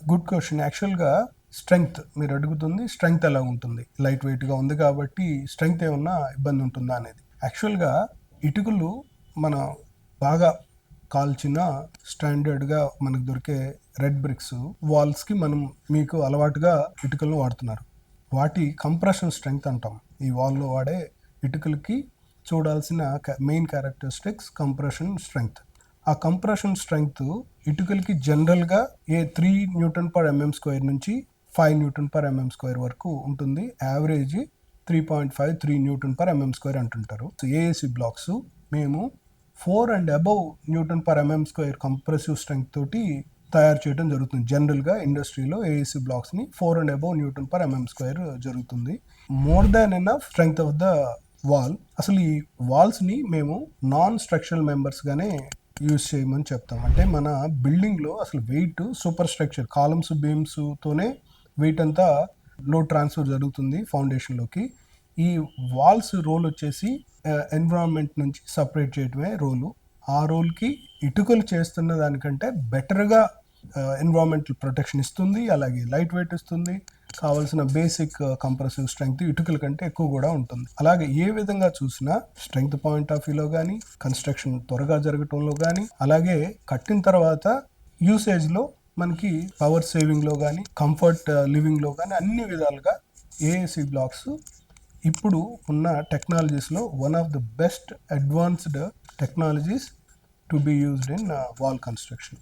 Good question. యాక్చువల్గా strength మీరు అడుగుతుంది, స్ట్రెంగ్త్ ఎలా ఉంటుంది, లైట్ వెయిట్గా ఉంది కాబట్టి స్ట్రెంగ్త్ ఏమన్నా ఇబ్బంది ఉంటుందా అనేది. యాక్చువల్గా ఇటుకలు మన బాగా కాల్చిన స్టాండర్డ్గా మనకు దొరికే రెడ్ బ్రిక్స్ వాల్స్కి మనం మీకు అలవాటుగా ఇటుకలను వాడుతున్నారు. వాటి కంప్రెషన్ స్ట్రెంగ్త్ అంటాం. ఈ వాల్లో వాడే ఇటుకలకి చూడాల్సిన మెయిన్ క్యారెక్టరిస్టిక్స్ కంప్రెషన్ స్ట్రెంగ్త్. ఆ కంప్రెషన్ స్ట్రెంగ్త్ ఇటుకలకి జనరల్గా 3 Nm² నుంచి 5 Nm² వరకు ఉంటుంది. యావరేజ్ 3.5 Nm² అంటుంటారు. ఏఏసి బ్లాక్స్ మేము 4 and above Nm² compressive strength తోటి తయారు చేయడం జరుగుతుంది. జనరల్గా ఇండస్ట్రీలో ఏఏసి బ్లాక్స్ని 4 and above Nm² జరుగుతుంది. More than enough strength of the wall. అసలు ఈ వాల్స్ని మేము నాన్ స్ట్రక్చరల్ మెంబర్స్గానే యూజ్ చేయమని చెప్తాం. అంటే మన బిల్డింగ్లో అసలు వెయిట్ సూపర్ స్ట్రక్చర్ కాలమ్స్ బీమ్స్తోనే వెయిట్ అంతా లోడ్ ట్రాన్స్ఫర్ జరుగుతుంది ఫౌండేషన్లోకి. ఈ వాల్స్ రోల్ వచ్చేసి ఎన్విరాన్మెంట్ నుంచి సపరేట్ చేయడమే రోలు. ఆ రోల్కి ఇటుకలు చేస్తున్న దానికంటే బెటర్గా ఎన్విరాన్మెంటల్ ప్రొటెక్షన్ ఇస్తుంది, అలాగే లైట్ వెయిట్ ఇస్తుంది. కావాల్సిన బేసిక్ కంప్రెసివ్ స్ట్రెంగ్త్ ఇటుకల కంటే ఎక్కువ కూడా ఉంటుంది. అలాగే ఏ విధంగా చూసినా స్ట్రెంగ్త్ పాయింట్ ఆఫ్ వ్యూలో కానీ, కన్స్ట్రక్షన్ త్వరగా జరగటంలో కానీ, అలాగే కట్టిన తర్వాత యూసేజ్లో మనకి పవర్ సేవింగ్లో కానీ, కంఫర్ట్ లివింగ్లో కానీ అన్ని విధాలుగా ఏఏసి బ్లాక్స్ ఇప్పుడు ఉన్న టెక్నాలజీస్లో one of the best advanced technologies to be used in wall construction.